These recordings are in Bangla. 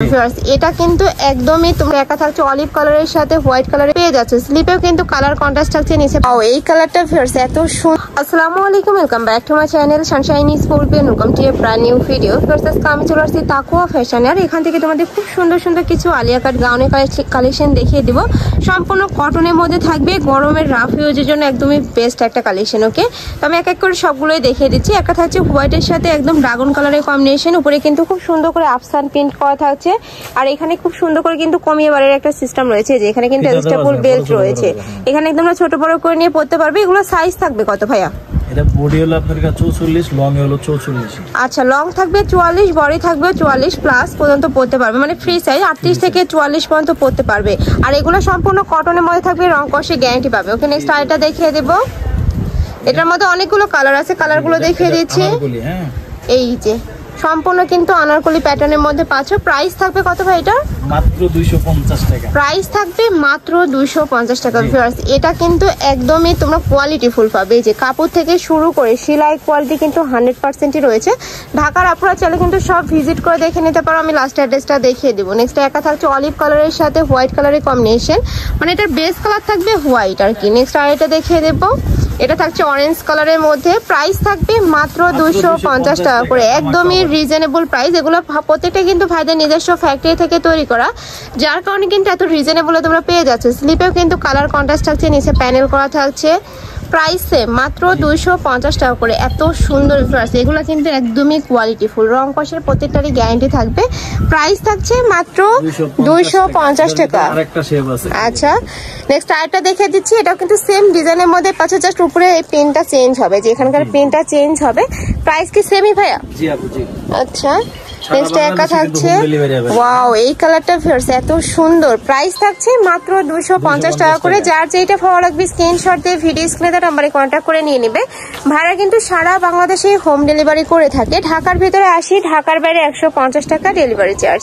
এটা কিন্তু একদমই তোমরা একা থাকছে অলিভ কালারের সাথে হোয়াইট কালারে পেয়ে যাচ্ছে। স্লিপেও কিন্তু কালার কন্ট্রাস্ট থাকছে নিচে। ও এই কালারটা ভিউয়ার্স এত সুন্দর। আসসালামু আলাইকুম, welcome back to my channel Sunshine sports, welcome to A brand new video. Viewers আমি চলে আসছি তাকুয়া ফ্যাশনে, আর এখান থেকে তোমাদের খুব সুন্দর সুন্দর কিছু আলিয়া কাট গাউনের কালেকশন দেখিয়ে দিব। সম্পূর্ণ কটনের মধ্যে থাকবে, গরমের রাফ ইউজের জন্য একদমই বেস্ট একটা কালেকশন। ওকে, তো আমি এক এক করে সবগুলোই দেখিয়ে দিচ্ছি। একটা থাকছে হোয়াইটের সাথে একদম ড্রাগন কালারের কম্বিনেশন, উপরে কিন্তু খুব সুন্দর করে আফসান প্রিন্ট করা থাকছে। আর এখানে খুব সুন্দর করে কিন্তু কমিয়ে বাড়ির একটা সিস্টেম রয়েছে, যে এখানে কিন্তু অ্যাডজাস্টেবল বেল্ট রয়েছে। এখানে একদম ছোট বড় করে নিয়ে পড়তে পারবে। এগুলো সাইজ থাকবে কত ভাইয়া? এটা বডি হলো আপনার কাছে 44, লং হলো 44। আচ্ছা, লং থাকবে 44, বডি থাকবে 44 প্লাস পর্যন্ত পড়তে পারবে, মানে ফ্রি সাইজ 38 থেকে 44 পর্যন্ত পড়তে পারবে। আর এগুলো সম্পূর্ণ কটনের মধ্যে থাকবে, রং কষে গ্যারান্টি পাবে। ওকে, নেক্সট আরেকটা দেখিয়ে দেব। এটার মধ্যে অনেকগুলো কালার আছে, কালারগুলো দেখিয়ে দিচ্ছি। এই যে সম্পূর্ণ কিন্তু আনারকলি প্যাটার্নের মধ্যে পাচ্ছ। প্রাইস থাকবে কত ভাই? এটা মাত্র 250 টাকা। প্রাইস থাকবে মাত্র 250 টাকা। ভিউয়ার্স এটা কিন্তু একদমই তোমরা কোয়ালিটি ফুল পাবে, যে কাপড় থেকে শুরু করে সেলাই কোয়ালিটি কিন্তু 100%ই রয়েছে। ঢাকার আপনারা চাইলে কিন্তু সব ভিজিট করে দেখে নিতে পারো। আমি লাস্ট অ্যাড্রেসটা দেখিয়ে দেবো। নেক্সট একা থাকছে অলিভ কালারের সাথে হোয়াইট কালারের কম্বিনেশন, মানে এটার বেস কালার থাকবে হোয়াইট আর কি। নেক্সট আর এটা দেখিয়ে দেবো। এটা থাকছে অরেঞ্জ কালারের মধ্যে। প্রাইস থাকবে মাত্র 250 টাকা করে, একদমই রিজনেবল প্রাইস। এগুলো প্রত্যেকটা কিন্তু ভাইদের নিজস্ব ফ্যাক্টরি থেকে তৈরি করা, যার কারণে কিন্তু এত রিজনেবলে তোমরা পেয়ে যাচ্ছ। স্লিপেও কিন্তু কালার কন্ট্রাস্ট থাকছে, নিচে প্যানেল করা থাকছে। প্রাইসে মাত্র 250 টাকা করে, এত সুন্দর ফ্লার্স। এগুলো কিন্তু একদমই কোয়ালিটি ফুল, রং কষের প্রত্যেকটারই গ্যারান্টি থাকবে। প্রাইস থাকছে মাত্র 250 টাকা। আচ্ছা, নেক্সট আরেকটা দেখে দিচ্ছি। এটাও কিন্তু সেম ডিজাইনের মধ্যে পাচ্ছে, জাস্ট উপরে এই পেনটা চেঞ্জ হবে, যে এখানকার পেনটা চেঞ্জ হবে। প্রাইস কি সেমই ভাইয়া? জি আপু, জি। আচ্ছা, নেক্সট একা থাকছে ওয়াও এই কালারটা ভিউয়ার্স এত সুন্দর। প্রাইস থাকছে মাত্র 250 টাকা করে। যার যেটা ভালো লাগবে স্ক্রিনশট দিয়ে ভিডিও স্ক্রিনে তার নাম্বারে কন্ট্যাক্ট করে নিয়ে নেবে। ভাড়া কিন্তু সারা বাংলাদেশে হোম ডেলিভারি করে থাকে। ঢাকার ভিতরে 80, ঢাকার বাইরে 150 টাকা ডেলিভারি চার্জ।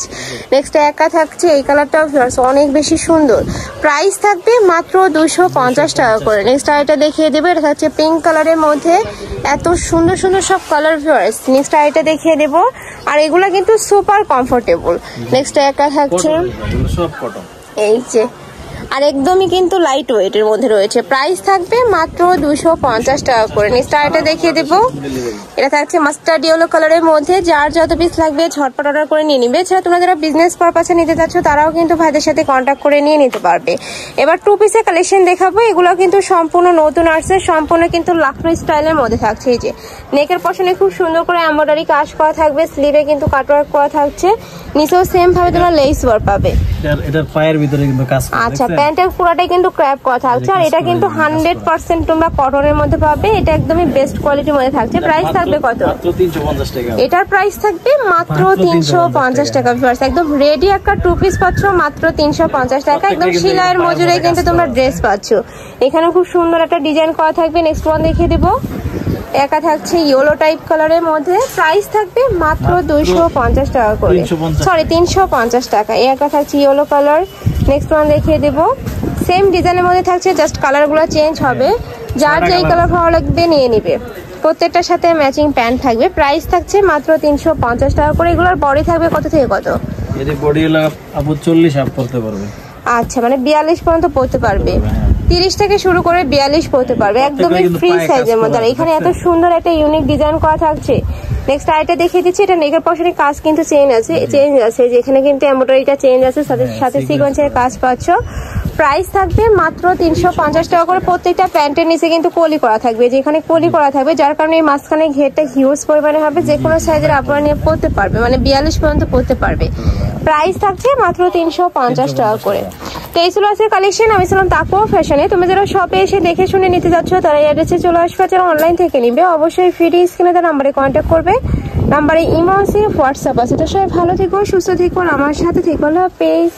নেক্সট একা থাকছে এই কালারটাও ভিউয়ার্স অনেক বেশি সুন্দর। প্রাইস থাকবে মাত্র 250 টাকা করে। নেক্সট আরেকটা দেখিয়ে দেবে। এটা থাকছে পিঙ্ক কালারের মধ্যে, এত সুন্দর সুন্দর সব কালার ভিউয়ার্স। নেক্সট আরেকটা দেখিয়ে দেবো। আর এগুলা কিন্তু সুপার কমফোর্টেবল। নেক্সট একা থাকছে এই যে, আর একদমই কিন্তু লাইট ওয়েটের মধ্যে রয়েছে। প্রাইস থাকবে মাত্র 250 টাকা করে। নেক্সট আরেকটা দেখিয়ে দেবো। এটা থাকছে মাস্টার্ড ইয়েলো কালারের মধ্যে। যার যত পিস লাগবে ঝটপট অর্ডার করে নিয়ে নিবে। এছাড়া তোমরা যারা বিজনেস পারপাসে নিতে চাচ্ছ তারাও কিন্তু ভাইদের সাথে কন্ট্যাক্ট করে নিয়ে নিতে পারবে। এবার টু পিসের কালেকশন দেখাবো। এগুলো কিন্তু সম্পূর্ণ নতুন আসছে, সম্পূর্ণ কিন্তু লাখনৌ স্টাইলের মধ্যে থাকছে। এই যে নেকের পশনে খুব সুন্দর করে এমব্রয়ডারি কাজ করা থাকবে, স্লিভে কিন্তু কাটওয়ার্ক করা থাকছে, নিচেও সেম ভাবে তোমরা লেস ওয়ার্ক পাবে। এটার পায়ের ভিতরে কিন্তু কাজ করা। আচ্ছা, প্যান্টের পুরোটাই কিন্তু ক্র্যাপ করা থাকছে। আর এটা কিন্তু 100% তোমরা কটনের মধ্যে পাবে। এটা একদমই বেস্ট কোয়ালিটির মধ্যে থাকছে। প্রাইস থাকবে কত? মাত্র 350 টাকা। এটার প্রাইস থাকবে মাত্র 350 টাকা। ভিউয়ার্স একদম রেডি একটা টু পিস পাচ্ছ মাত্র 350 টাকা। একদম সেলাইয়ের মজুরে কিন্তু তোমরা ড্রেস পাচ্ছ। এখানে খুব সুন্দর একটা ডিজাইন করা থাকবে। নেক্সট ওয়ান দেখিয়ে দেবো। একা থাকছে ইয়েলো টাইপ কালারের মধ্যে। প্রাইস থাকবে মাত্র 250 টাকা করে, সরি 350 টাকা। একা থাকছে ইয়েলো কালার। নেক্সট ওয়ান দেখিয়ে দেবো। সেম ডিজাইনের মধ্যে থাকছে, জাস্ট কালারগুলো চেঞ্জ হবে। যার যেই কালার ভালো লাগবে নিয়ে নিবে। প্রত্যেকটার সাথে ম্যাচিং প্যান্ট থাকবে। প্রাইস থাকছে মাত্র 350 টাকা করে। এগুলোর বডি থাকবে কত থেকে কত? এদের বডি হলো আপু 40 আপ করতে পারবে। আচ্ছা, মানে 42 পর্যন্ত পড়তে পারবে। 30 থেকে শুরু করে 42 পড়তে পারবে, একদমই ফ্রি সাইজের মধ্যে। আর এখানে এত সুন্দর একটা ইউনিক ডিজাইন করা থাকছে। নেক্সট আরেকটা দেখিয়ে দিচ্ছি। এটা নেকের পশনে কাজ কিন্তু চেঞ্জ আছে, যেখানে কিন্তু এমব্রয়ডারিটা চেঞ্জ আছে, সাথে সিকোয়েন্সের কাজ পাচ্ছ। প্রাইস থাকবে মাত্র 350 টাকা করে। প্রত্যেকটা প্যান্টের নিচে কিন্তু কলি করা থাকবে, যেখানে কলি করা থাকবে, যার কারণে এই মাঝখানে ঘেরটা হিউজ পরিমাণে হবে। যে কোনো সাইজের আপনারা নিয়ে পড়তে পারবে, মানে 42 পর্যন্ত পড়তে পারবে। প্রাইস থাকছে মাত্র 350 টাকা করে। তো এই ছিল আজকের কালেকশন। আমি ছিলাম তাকুয়া ফ্যাশনে। তুমি যারা শপে এসে দেখে শুনে নিতে যাচ্ছ তারা এই অ্যাড্রেসে চলে আসবে। যারা অনলাইন থেকে নিবে অবশ্যই ভিডিও স্ক্রিনে তার নাম্বারে কন্ট্যাক্ট করবে। নাম্বারে ইমো আছে, হোয়াটসঅ্যাপ আছে। তো সবাই ভালো থেকো, সুস্থ থেকো, আমার সাথে থেকো। আল্লাহ হাফেজ।